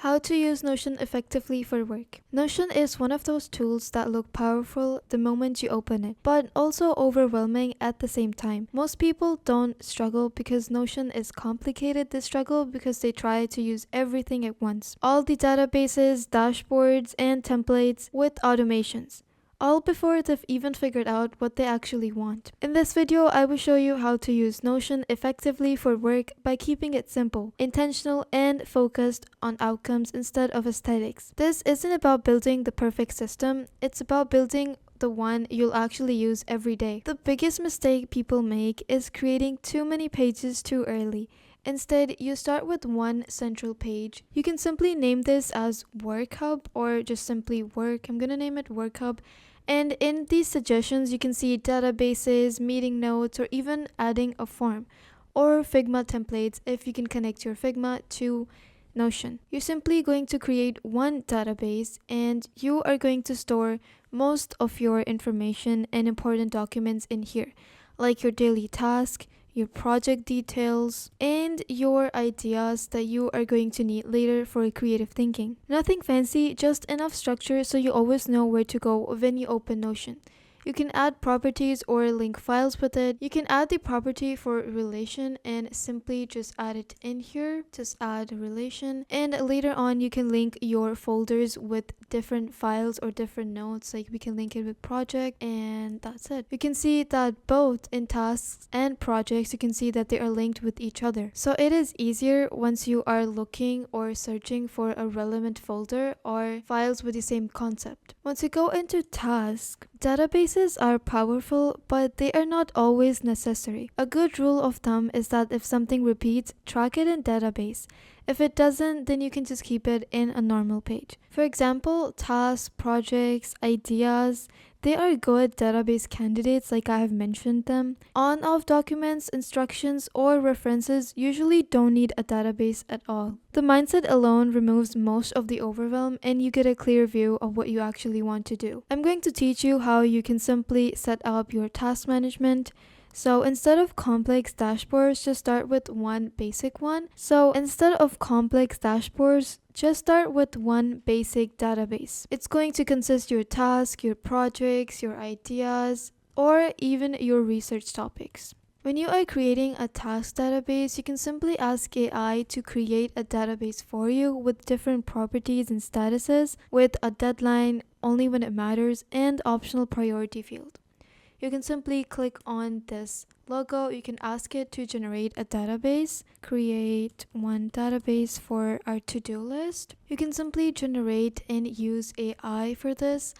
How to use Notion effectively for work. Notion is one of those tools that look powerful the moment you open it, but also overwhelming at the same time. Most people don't struggle because Notion is complicated. They struggle because they try to use everything at once. All the databases, dashboards, and templates with automations, all before they've even figured out what they actually want. In this video, I will show you how to use Notion effectively for work by keeping it simple, intentional, and focused on outcomes instead of aesthetics. This isn't about building the perfect system, it's about building the one you'll actually use every day. The biggest mistake people make is creating too many pages too early. Instead, you start with one central page. You can simply name this as Work Hub or just simply Work. I'm gonna name it Work Hub. And in these suggestions, you can see databases, meeting notes, or even adding a form or Figma templates if you can connect your Figma to Notion. You're simply going to create one database and you are going to store most of your information and important documents in here, like your daily task, your project details, and your ideas that you are going to need later for creative thinking. Nothing fancy, just enough structure so you always know where to go when you open Notion. You can add properties or link files with it. You can add the property for relation and simply just add it in here. Just add a relation. And later on, you can link your folders with different files or different notes. Like we can link it with project and that's it. You can see that both in tasks and projects, you can see that they are linked with each other. So it is easier once you are looking or searching for a relevant folder or files with the same concept. Once you go into tasks, databases are powerful, but they are not always necessary. A good rule of thumb is that if something repeats, track it in database. If it doesn't, then you can just keep it in a normal page. For example, tasks, projects, ideas, they are good database candidates like I have mentioned them. On-off documents, instructions, or references usually don't need a database at all. The mindset alone removes most of the overwhelm and you get a clear view of what you actually want to do. I'm going to teach you how you can simply set up your task management. So instead of complex dashboards, just start with one basic one. So instead of complex dashboards, just start with one basic database. It's going to consist your task, your projects, your ideas, or even your research topics. When you are creating a task database, you can simply ask AI to create a database for you with different properties and statuses, with a deadline, only when it matters, and optional priority field. You can simply click on this logo. You can ask it to generate a database. Create one database for our to-do list. You can simply generate and use AI for this.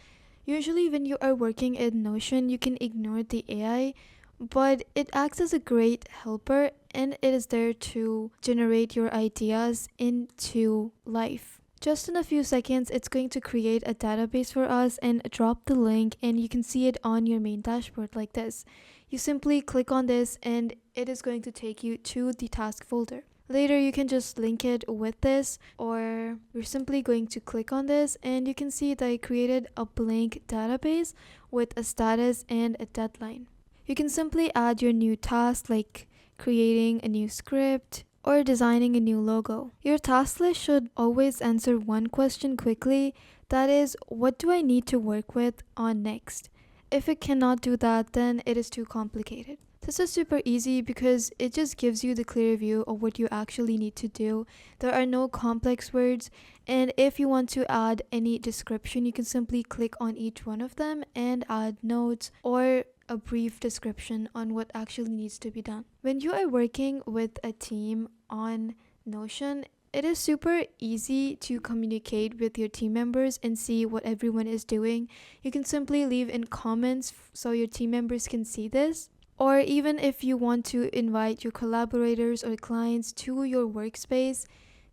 Usually when you are working in Notion, you can ignore the AI, but it acts as a great helper and it is there to generate your ideas into life. Just in a few seconds, it's going to create a database for us and drop the link and you can see it on your main dashboard like this. You simply click on this and it is going to take you to the task folder. Later, you can just link it with this or we're simply going to click on this and you can see that I created a blank database with a status and a deadline. You can simply add your new task like creating a new script, or designing a new logo. Your task list should always answer one question quickly, that is, what do I need to work with on next? If it cannot do that, then it is too complicated. This is super easy because it just gives you the clear view of what you actually need to do. There are no complex words, and if you want to add any description, you can simply click on each one of them and add notes or a brief description on what actually needs to be done. When you are working with a team on Notion, it is super easy to communicate with your team members and see what everyone is doing. You can simply leave in comments so your team members can see this. Or even if you want to invite your collaborators or clients to your workspace,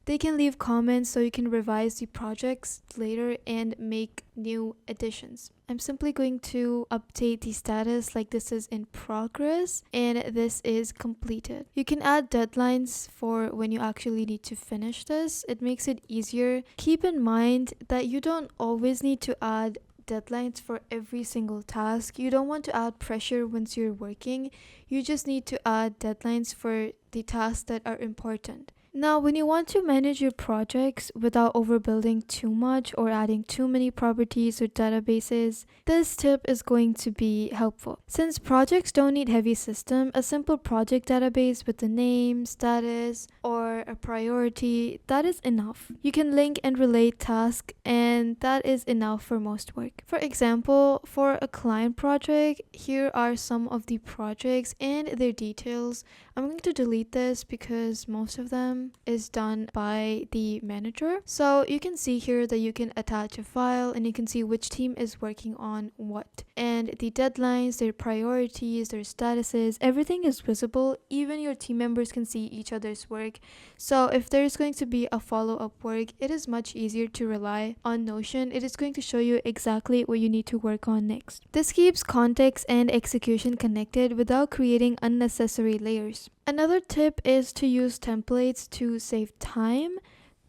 they can leave comments so you can revise the projects later and make new additions. I'm simply going to update the status like this is in progress and this is completed. You can add deadlines for when you actually need to finish this. It makes it easier. Keep in mind that you don't always need to add deadlines for every single task. You don't want to add pressure once you're working. You just need to add deadlines for the tasks that are important. Now, when you want to manage your projects without overbuilding too much or adding too many properties or databases, this tip is going to be helpful. Since projects don't need heavy system, a simple project database with the name, status, or a priority, that is enough. You can link and relate tasks, and that is enough for most work. For example, for a client project, here are some of the projects and their details. I'm going to delete this because most of them is done by the manager. So you can see here that you can attach a file and you can see which team is working on what. And the deadlines, their priorities, their statuses, everything is visible. Even your team members can see each other's work. So if there's going to be a follow-up work, it is much easier to rely on Notion. It is going to show you exactly what you need to work on next. This keeps context and execution connected without creating unnecessary layers. Another tip is to use templates to save time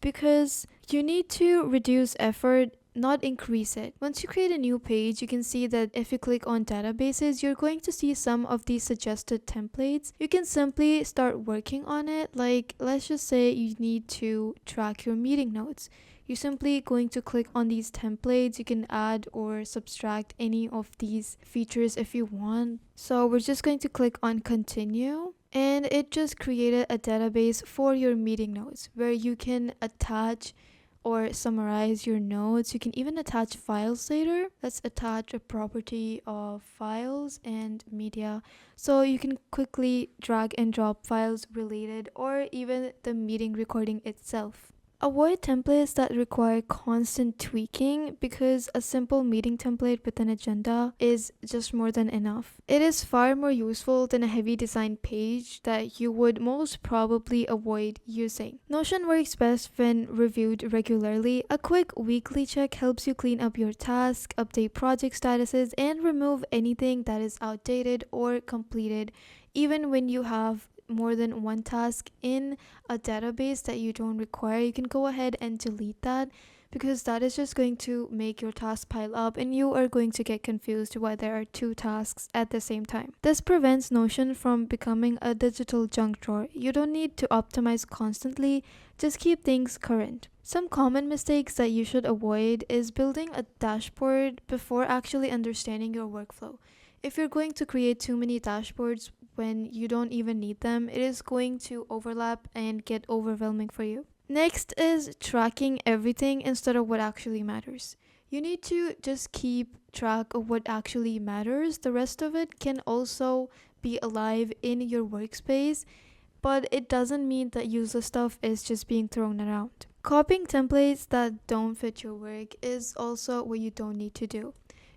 because you need to reduce effort, not increase it. Once you create a new page, you can see that if you click on databases, you're going to see some of these suggested templates. You can simply start working on it. Like, let's just say you need to track your meeting notes. You're simply going to click on these templates. You can add or subtract any of these features if you want. So we're just going to click on continue. And it just created a database for your meeting notes where you can attach or summarize your notes. You can even attach files later. Let's attach a property of files and media. So you can quickly drag and drop files related or even the meeting recording itself. Avoid templates that require constant tweaking because a simple meeting template with an agenda is just more than enough. It is far more useful than a heavy design page that you would most probably avoid using. Notion works best when reviewed regularly. A quick weekly check helps you clean up your task, update project statuses, and remove anything that is outdated or completed, even when you have more than one task in a database that you don't require. You can go ahead and delete that because that is just going to make your task pile up and you are going to get confused why there are two tasks at the same time. This prevents Notion from becoming a digital junk drawer. You don't need to optimize constantly, just keep things current. Some common mistakes that you should avoid is building a dashboard before actually understanding your workflow. If you're going to create too many dashboards when you don't even need them, it is going to overlap and get overwhelming for you. Next is tracking everything instead of what actually matters. You need to just keep track of what actually matters. The rest of it can also be alive in your workspace, but it doesn't mean that useless stuff is just being thrown around. Copying templates that don't fit your work is also what you don't need to do.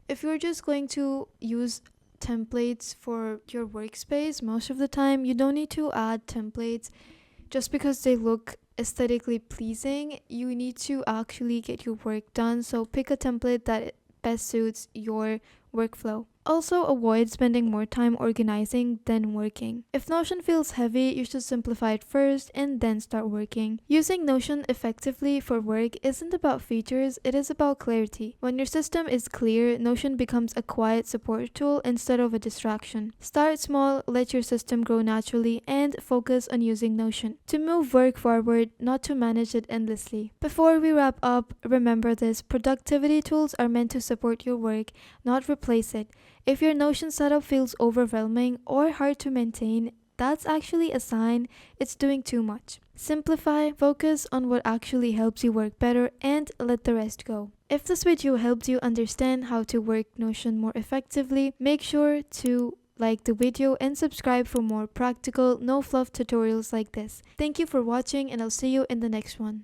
If you're just going to use templates for your workspace, most of the time you don't need to add templates just because they look aesthetically pleasing. You need to actually get your work done, so pick a template that best suits your workflow. Also, avoid spending more time organizing than working. If Notion feels heavy, you should simplify it first and then start working. Using Notion effectively for work isn't about features, it is about clarity. When your system is clear, Notion becomes a quiet support tool instead of a distraction. Start small, let your system grow naturally, and focus on using Notion to move work forward, not to manage it endlessly. Before we wrap up, remember this: productivity tools are meant to support your work, not replace it. If your Notion setup feels overwhelming or hard to maintain, that's actually a sign it's doing too much. Simplify, focus on what actually helps you work better, and let the rest go. If this video helped you understand how to work Notion more effectively, make sure to like the video and subscribe for more practical, no fluff tutorials like this. Thank you for watching, and I'll see you in the next one.